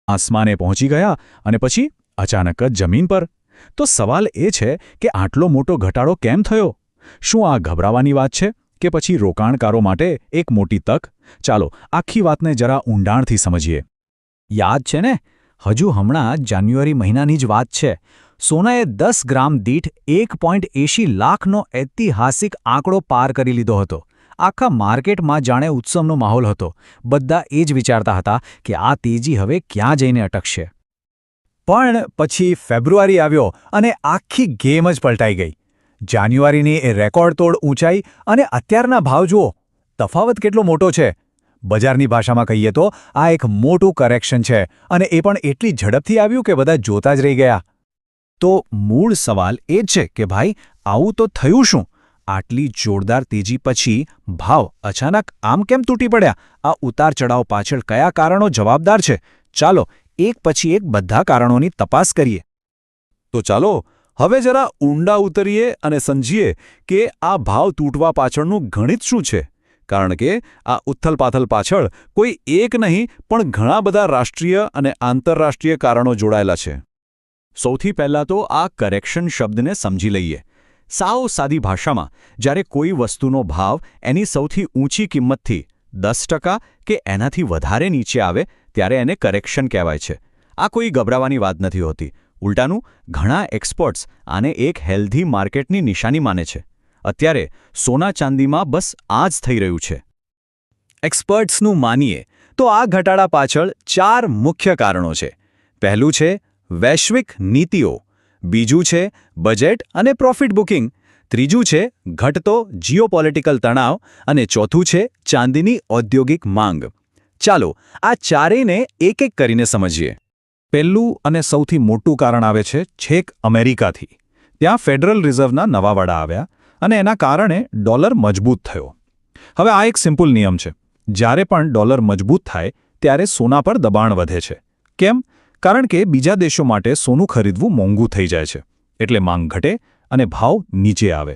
આસમાને પહોંચી ગયા અને પછી અચાનક જ જમીન પર. તો સવાલ એ છે કે આટલો મોટો ઘટાડો કેમ થયો? શું આ ગભરાવાની વાત છે કે પછી રોકાણકારો માટે એક મોટી તક? ચાલો આખી વાતને જરા ઊંડાણથી સમજીએ. યાદ છે ને, હજુ હમણાં જાન્યુઆરી મહિનાની જ વાત છે. સોનાએ 10 ગ્રામ દીઠ 1.80 લાખનો ઐતિહાસિક આંકડો પાર કરી લીધો હતો. આખા માર્કેટમાં જાણે ઉત્સવનો માહોલ હતો. બધા એ જ વિચારતા હતા કે આ તેજી હવે ક્યાં જઈને અટકશે. પણ પછી ફેબ્રુઆરી આવ્યો અને આખી ગેમ જ પલટાઈ ગઈ. જાન્યુઆરીની એ રેકોર્ડતોડ ઊંચાઈ અને અત્યારના ભાવ જુઓ, તફાવત કેટલો મોટો છે. બજારની ભાષામાં કહીએ તો આ એક મોટું કરેક્શન છે અને એ પણ એટલી ઝડપથી આવ્યું કે બધા જોતા જ રહી ગયા. તો મૂળ સવાલ એ જ છે કે ભાઈ આવું તો થયું શું? આટલી જોરદાર તેજી પછી ભાવ અચાનક આમ કેમ તૂટી પડ્યા? આ ઉતાર ચઢાવ પાછળ કયા કારણો જવાબદાર છે? ચાલો એક પછી એક બધા કારણોની તપાસ કરીએ. તો ચાલો હવે જરા ઊંડા ઉતરીએ અને સમજીએ કે આ ભાવ તૂટવા પાછળનું ગણિત શું છે. કારણ કે આ ઉથલપાથલ પાછળ કોઈ એક નહીં પણ ઘણા બધા રાષ્ટ્રીય અને આંતરરાષ્ટ્રીય કારણો જોડાયેલા છે. સૌથી પહેલાં તો આ કરેક્શન શબ્દને સમજી લઈએ. સાવ સાદી ભાષામાં જ્યારે કોઈ વસ્તુનો ભાવ એની સૌથી ઊંચી કિંમતથી 10% કે એનાથી વધારે નીચે આવે ત્યારે એને કરેક્શન કહેવાય છે. આ કોઈ ગભરાવાની વાત નથી હોતી. ઉલટાનું ઘણા એક્સપર્ટ્સ આને એક હેલ્ધી માર્કેટની નિશાની માને છે. અત્યારે સોના ચાંદીમાં બસ આ જ થઈ રહ્યું છે. એક્સપર્ટ્સનું માનીએ તો આ ઘટાડા પાછળ 4 મુખ્ય કારણો છે. પહેલું છે વૈશ્વિક નીતિઓ, બીજું છે બજેટ અને પ્રોફિટ બુકિંગ, ત્રીજું છે ઘટતો જીઓપોલિટિકલ તણાવ અને ચોથું છે ચાંદીની ઔદ્યોગિક માંગ. ચાલો આ ચારેયને એક એક કરીને સમજીએ. પહેલું અને સૌથી મોટું કારણ આવે છે છેક અમેરિકાથી. ત્યાં ફેડરલ રિઝર્વના નવા વડા આવ્યા અને એના કારણે ડોલર મજબૂત થયો. હવે આ એક સિમ્પલ નિયમ છે. જ્યારે પણ ડોલર મજબૂત થાય ત્યારે સોના પર દબાણ વધે છે. કેમ? કારણ કે બીજા દેશો માટે સોનું ખરીદવું મોંઘું થઈ જાય છે. એટલે માંગ ઘટે અને ભાવ નીચે આવે.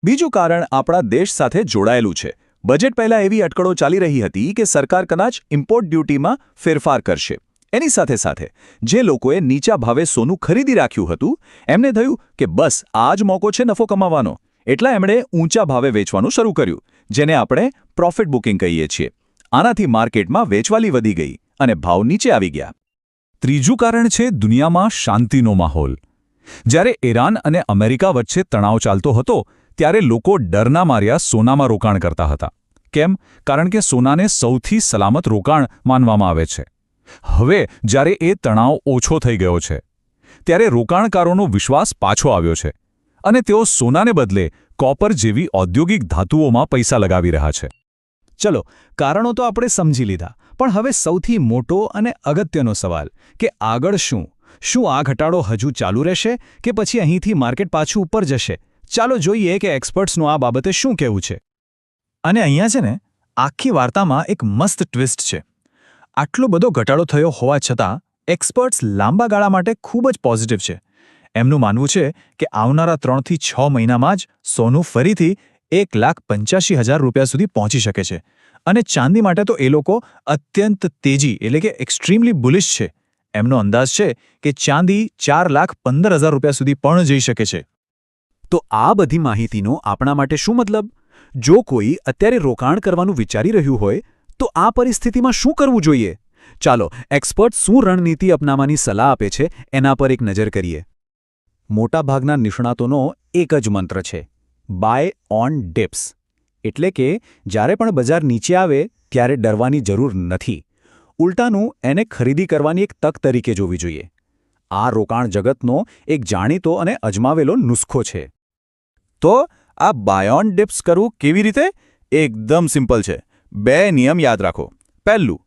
બીજું કારણ આપણા દેશ સાથે જોડાયેલું છે. બજેટ પહેલાં એવી અટકળો ચાલી રહી હતી કે સરકાર કદાચ ઇમ્પોર્ટ ડ્યુટીમાં ફેરફાર કરશે. એની સાથે સાથે જે લોકોએ નીચા ભાવે સોનું ખરીદી રાખ્યું હતું એમને થયું કે બસ આ જ મોકો છે નફો કમાવાનો. એટલા એમણે ઊંચા ભાવે વેચવાનું શરૂ કર્યું, જેને આપણે પ્રોફિટ બુકિંગ કહીએ છીએ. આનાથી માર્કેટમાં વેચવાલી વધી ગઈ અને ભાવ નીચે આવી ગયા. ત્રીજું કારણ છે દુનિયામાં શાંતિનો માહોલ. જ્યારે ઈરાન અને અમેરિકા વચ્ચે તણાવ ચાલતો હતો ત્યારે લોકો ડરના માર્યા સોનામાં રોકાણ કરતા હતા. કેમ? કારણ કે સોનાને સૌથી સલામત રોકાણ માનવામાં આવે છે. હવે જ્યારે એ તણાવ ઓછો થઈ ગયો છે ત્યારે રોકાણકારોનો વિશ્વાસ પાછો આવ્યો છે અને તેઓ સોનાને બદલે કોપર જેવી ઔદ્યોગિક ધાતુઓમાં પૈસા લગાવી રહ્યા છે. ચલો કારણો તો આપણે સમજી લીધા, પણ હવે સૌથી મોટો અને અગત્યનો સવાલ કે આગળ શું? શું આ ઘટાડો હજુ ચાલુ રહેશે કે પછી અહીંથી માર્કેટ પાછું ઉપર જશે? ચાલો જોઈએ કે એક્સપર્ટ્સનું આ બાબતે શું કહેવું છે. અને અહીંયા છે ને આખી વાર્તામાં એક મસ્ત ટ્વિસ્ટ છે. આટલો બધો ઘટાડો થયો હોવા છતાં એક્સપર્ટ્સ લાંબા ગાળા માટે ખૂબ જ પોઝિટિવ છે. એમનું માનવું છે કે આવનારા 3 થી 6 મહિનામાં જ સોનું ફરીથી 1,85,000 રૂપિયા સુધી પહોંચી શકે છે. અને ચાંદી માટે તો એ લોકો અત્યંત તેજી એટલે કે એક્સ્ટ્રીમલી બુલિશ છે. એમનો અંદાજ છે કે ચાંદી 4,15,000 રૂપિયા સુધી પણ જઈ શકે છે. તો આ બધી માહિતીનો આપણા માટે શું મતલબ? જો કોઈ અત્યારે રોકાણ કરવાનું વિચારી રહ્યું હોય તો આ પરિસ્થિતિમાં શું કરવું જોઈએ? ચાલો એક્સપર્ટ શું રણનીતિ અપનાવવાની સલાહ આપે છે એના પર એક નજર કરીએ. મોટાભાગના નિષ્ણાતોનો એક જ મંત્ર છે, બાય ઓન ડિપ્સ. એટલે કે જ્યારે પણ બજાર નીચે આવે ત્યારે ડરવાની જરૂર નથી. ઉલટાનું એને ખરીદી કરવાની એક તક તરીકે જોવી જોઈએ. આ રોકાણ જગતનો એક જાણીતો અને અજમાવેલો નુસ્ખો છે. તો આ બાય ઓન ડિપ્સ કરવું કેવી રીતે? એકદમ સિમ્પલ છે. 2 નિયમ યાદ રાખો. પહેલું,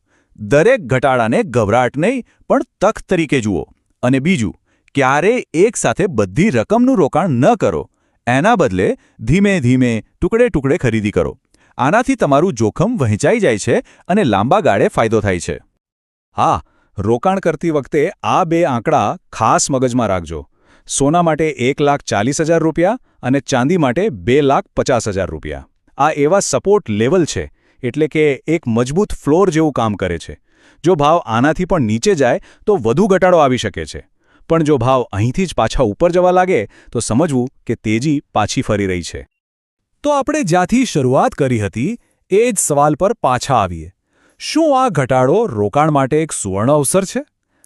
દરેક ઘટાડાને ગભરાટ નહીં પણ તક તરીકે જુઓ. અને બીજું, ક્યારેય એકસાથે બધી રકમનું રોકાણ ન કરો. એના બદલે ધીમે ધીમે ટુકડે ટુકડે ખરીદી કરો. આનાથી તમારું જોખમ વહેંચાઈ જાય છે અને લાંબા ગાળે ફાયદો થાય છે. હા, રોકાણ કરતી વખતે આ 2 આંકડા ખાસ મગજમાં રાખજો. સોના માટે 1,40,000 રૂપિયા અને ચાંદી માટે 2,50,000 રૂપિયા. આ એવા સપોર્ટ લેવલ છે, એટલે કે એક મજબૂત ફ્લોર જેવું કામ કરે છે. જો ભાવ આનાથી પણ નીચે જાય તો વધુ ઘટાડો આવી શકે છે, પણ જો ભાવ અહીંથી જ પાછા ઉપર જવા લાગે તો સમજવું કે તેજી પાછી ફરી રહી છે. તો આપણે જ્યાંથી શરૂઆત કરી હતી એ જ સવાલ પર પાછા આવીએ. શું આ ઘટાડો રોકાણ માટે એક સુવર્ણ અવસર છે?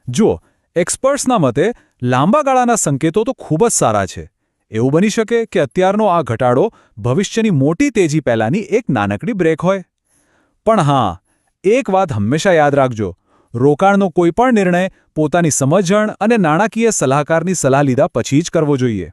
જુઓ, એક્સપર્ટ્સના મતે લાંબા ગાળાના સંકેતો તો ખૂબ જ સારા છે. એવું બની શકે કે અત્યારનો આ ઘટાડો ભવિષ્યની મોટી તેજી પહેલાંની એક નાનકડી બ્રેક હોય. પણ હા, એક વાત હંમેશા યાદ રાખજો, રોકાણનો કોઈપણ નિર્ણય પોતાની સમજણ અને નાણાકીય સલાહકારની સલાહ લીધા પછી જ કરવો જોઈએ.